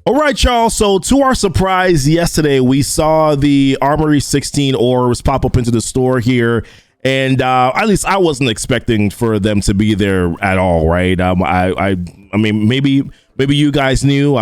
All right, y'all. So to our surprise, yesterday we saw the Armory 16 Orbs pop up into the store here. And at least I wasn't expecting for them to be there at all, right? I mean, maybe you guys knew.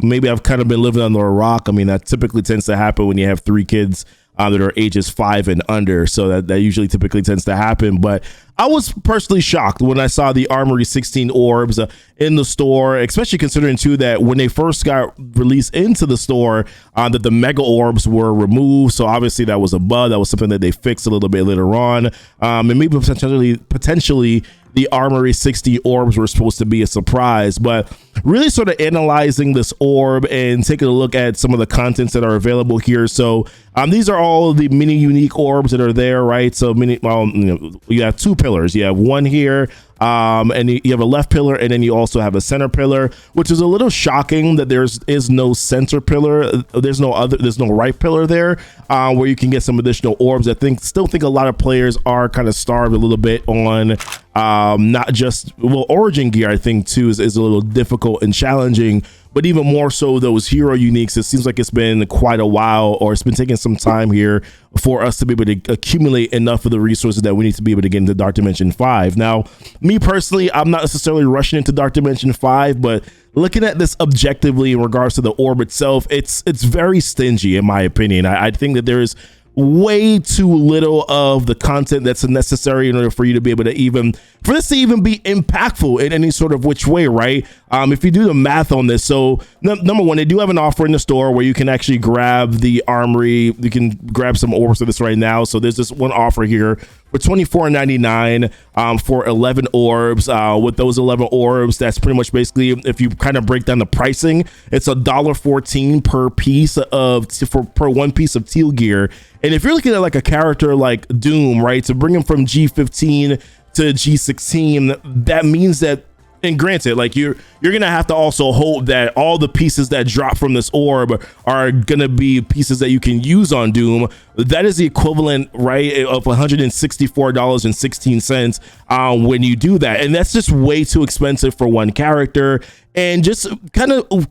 Maybe I've kind of been living under a rock. I mean, that typically tends to happen when you have 3 kids that are ages 5 and under. So that usually typically tends to happen. But I was personally shocked when I saw the Armory 16 Orbs in the store, especially considering too that when they first got released into the store, that the Mega Orbs were removed. So obviously that was a bug. That was something that they fixed a little bit later on, and maybe potentially the Armory 60 Orbs were supposed to be a surprise. But really sort of analyzing this orb and taking a look at some of the contents that are available here. So these are all the mini unique orbs that are there, right? So you have 2 pillars. You have one here, and you have a left pillar, and then you also have a center pillar, which is a little shocking that there is no center pillar. There's no right pillar there, where you can get some additional orbs. Still think a lot of players are kind of starved a little bit on not just origin gear. I think too is a little difficult and challenging, but even more so those hero uniques. It seems like it's been quite a while, or it's been taking some time here for us to be able to accumulate enough of the resources that we need to be able to get into Dark Dimension 5. Now, me personally, I'm not necessarily rushing into Dark Dimension 5, but looking at this objectively in regards to the orb itself, it's very stingy in my opinion. I think that there is way too little of the content that's necessary in order for you to be able to for this to even be impactful in any sort of which way, right? If you do the math on this, so number one, they do have an offer in the store where you can actually grab the Armory. You can grab some orbs of this right now. So there's this one offer here for $24.99 for 11 orbs. With those 11 orbs, that's pretty much basically, if you kind of break down the pricing, it's $1.14 per piece per one piece of teal gear. And if you're looking at like a character like Doom, right, to bring him from G15 to G16, that means that, and granted, like you're gonna have to also hope that all the pieces that drop from this orb are gonna be pieces that you can use on Doom. That is the equivalent, right, of $164.16 when you do that, and that's just way too expensive for one character. And just kind of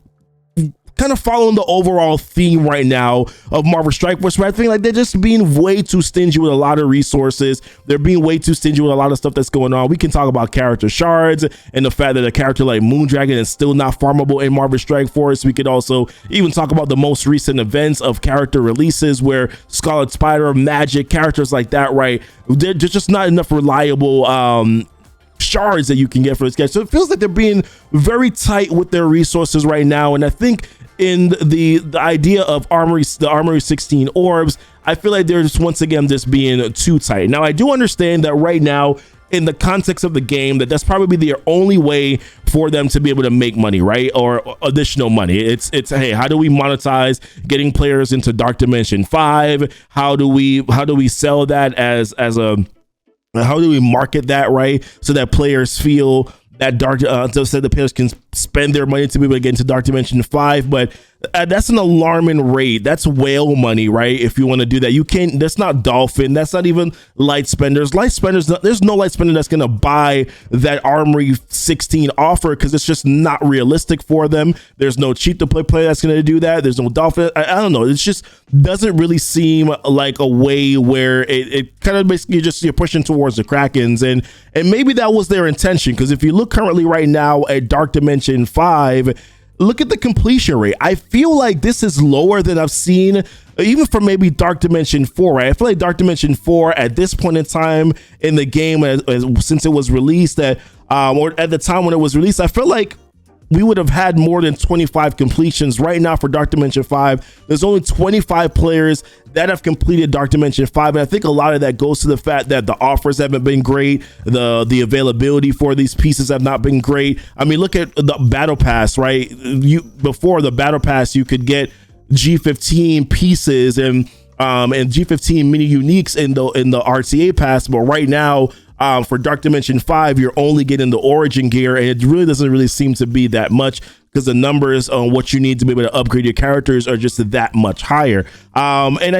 following the overall theme right now of Marvel Strike Force, where I think like they're just being way too stingy with a lot of resources. They're being way too stingy with a lot of stuff that's going on. We can talk about character shards and the fact that a character like Moondragon is still not farmable in Marvel Strike Force. We could also even talk about the most recent events of character releases where Scarlet Spider, Magic, characters like that, right? There's just not enough reliable shards that you can get for this guy. So it feels like they're being very tight with their resources right now. And I think in the idea of the Armory 16 Orbs, I feel like they're just once again just being too tight. Now, I do understand that right now, in the context of the game, that's probably their only way for them to be able to make money, right? Or additional money. It's hey, how do we monetize getting players into Dark Dimension 5? How do we sell that as a how do we market that, right? So that players feel that so the players can spend their money to be able to get into Dark Dimension 5, but that's an alarming rate. That's whale money, right? If you want to do that, you can't. That's not Dolphin. That's not even Light Spenders. There's no Light Spender that's gonna buy that Armory 16 offer because it's just not realistic for them. There's no cheap to play player that's gonna do that. There's no Dolphin. I don't know. It just doesn't really seem like a way where it kind of basically just you're pushing towards the Krakens, and maybe that was their intention, because if you look currently right now at Dark Dimension 5, look at the completion rate. I feel like this is lower than I've seen even for maybe Dark Dimension 4, right? I feel like Dark Dimension 4 at this point in time in the game, since it was released or at the time when it was released, I feel like we would have had more than 25 completions. Right now for Dark Dimension 5, there's only 25 players that have completed Dark Dimension 5, and I think a lot of that goes to the fact that the offers haven't been great, the availability for these pieces have not been great. I mean, look at the Battle Pass, right? Before the Battle Pass, you could get G15 pieces and G15 mini uniques in the RTA pass, but right now, for Dark Dimension 5, you're only getting the origin gear, and it really doesn't really seem to be that much because the numbers on what you need to be able to upgrade your characters are just that much higher. And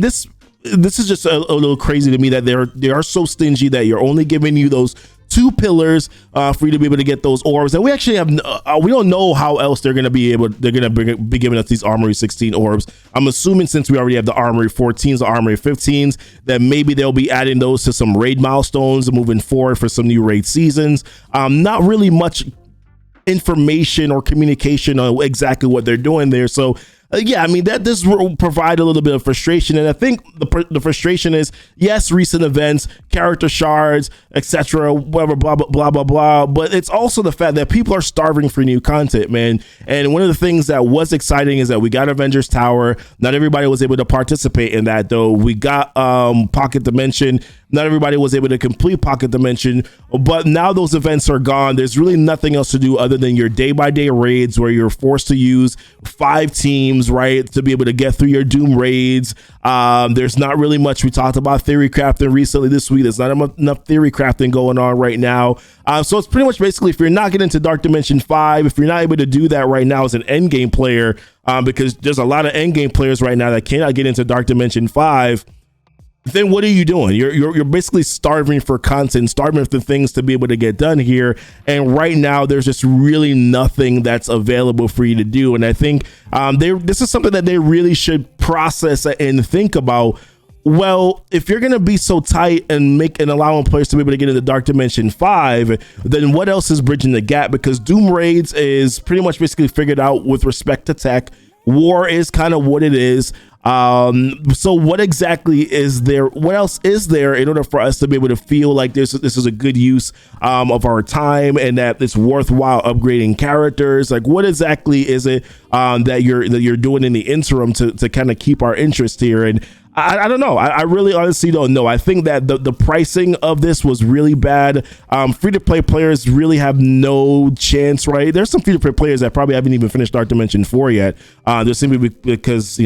this is just a little crazy to me that they are so stingy that you're only giving you those 2 pillars for you to be able to get those orbs. And we actually have we don't know how else they're going to be giving us these Armory 16 orbs. I'm assuming since we already have the Armory 14s, the Armory 15s, that maybe they'll be adding those to some raid milestones moving forward for some new raid seasons. Not really much information or communication on exactly what they're doing there. So yeah, I mean, that this will provide a little bit of frustration. And I think the frustration is, yes, recent events, character shards, etc., whatever, blah, blah, blah, blah, blah. But it's also the fact that people are starving for new content, man. And one of the things that was exciting is that we got Avengers Tower. Not everybody was able to participate in that, though. We got Pocket Dimension. Not everybody was able to complete Pocket Dimension, but now those events are gone. There's really nothing else to do other than your day-by-day raids where you're forced to use 5 teams, right, to be able to get through your Doom raids. There's not really much. We talked about theory crafting recently this week. There's not enough theory crafting going on right now. So it's pretty much basically, if you're not getting into Dark Dimension 5, if you're not able to do that right now as an endgame player, because there's a lot of endgame players right now that cannot get into Dark Dimension 5, then what are you doing? You're basically starving for content, starving for things to be able to get done here. And right now, there's just really nothing that's available for you to do. And I think this is something that they really should process and think about. Well, if you're going to be so tight and allowing players to be able to get into Dark Dimension 5, then what else is bridging the gap? Because Doom Raids is pretty much basically figured out with respect to tech. War is kind of what it is. So what exactly is there? What else is there in order for us to be able to feel like this is a good use of our time and that it's worthwhile upgrading characters? Like, what exactly is it that you're doing in the interim to kind of keep our interest here? And I don't know. I really honestly don't know. I think that the pricing of this was really bad. Free-to-play players really have no chance, right? There's some free-to-play players that probably haven't even finished Dark Dimension 4 yet. They're simply because,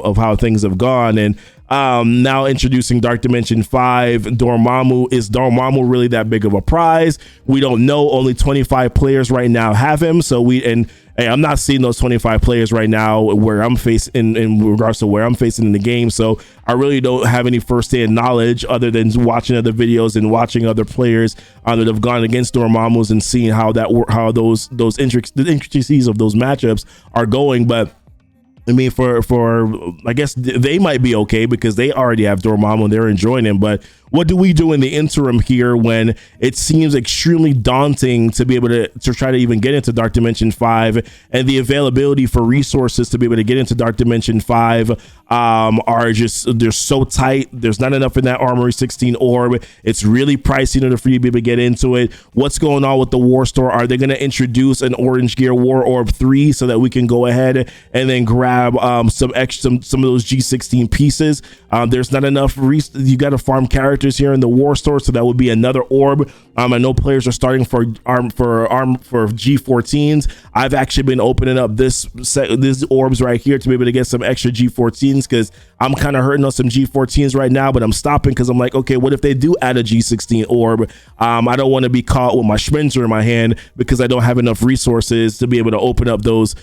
of how things have gone. And now introducing Dark Dimension 5, Dormammu. Is Dormammu really that big of a prize? We don't know. Only 25 players right now have him. Hey, I'm not seeing those 25 players right now where I'm facing in regards to where I'm facing in the game. So I really don't have any firsthand knowledge other than watching other videos and watching other players that have gone against Dormammu's and seeing how the intricacies of those matchups are going. But I mean, for I guess they might be okay because they already have Dormammu and they're enjoying him. But what do we do in the interim here when it seems extremely daunting to be able to try to even get into Dark Dimension 5, and the availability for resources to be able to get into Dark Dimension 5 are just, they're so tight. There's not enough in that Armory 16 orb. It's really pricey in order for you to be able to get into it. What's going on with the War Store? Are they going to introduce an Orange Gear War Orb 3 so that we can go ahead and then grab some of those G16 pieces? There's not enough. You got to farm characters here in the War Store, so that would be another orb. I know players are starting for G14s. I've actually been opening up these orbs right here to be able to get some extra G14s because I'm kind of hurting on some G14s right now, but I'm stopping because I'm like, okay, what if they do add a G16 orb? I don't want to be caught with my Schmenzer in my hand because I don't have enough resources to be able to open up those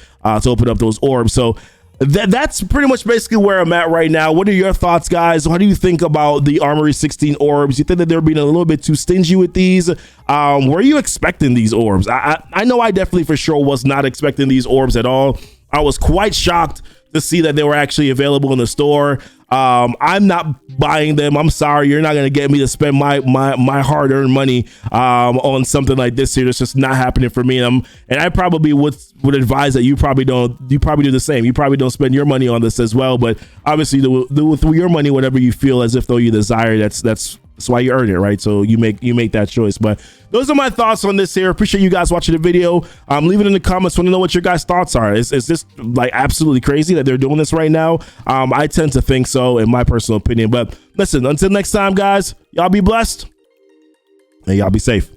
orbs. So that's pretty much basically where I'm at right now. What are your thoughts, guys? What do you think about the Armory 16 orbs? You think that they're being a little bit too stingy with these? Were you expecting these orbs? I know I definitely for sure was not expecting these orbs at all. I was quite shocked to see that they were actually available in the store. I'm not buying them. I'm sorry, you're not going to get me to spend my hard-earned money on something like this here. It's just not happening for me. And I probably would advise that you probably do the same. You probably don't spend your money on this as well, but obviously do with your money whatever you feel as if though you desire. That's why you earn it, right? So you make that choice. But those are my thoughts on this here. Appreciate you guys watching the video. Leave it in the comments. Want to know what your guys' thoughts are. Is this like absolutely crazy that they're doing this right now? I tend to think so, in my personal opinion. But listen, until next time, guys, y'all be blessed and y'all be safe.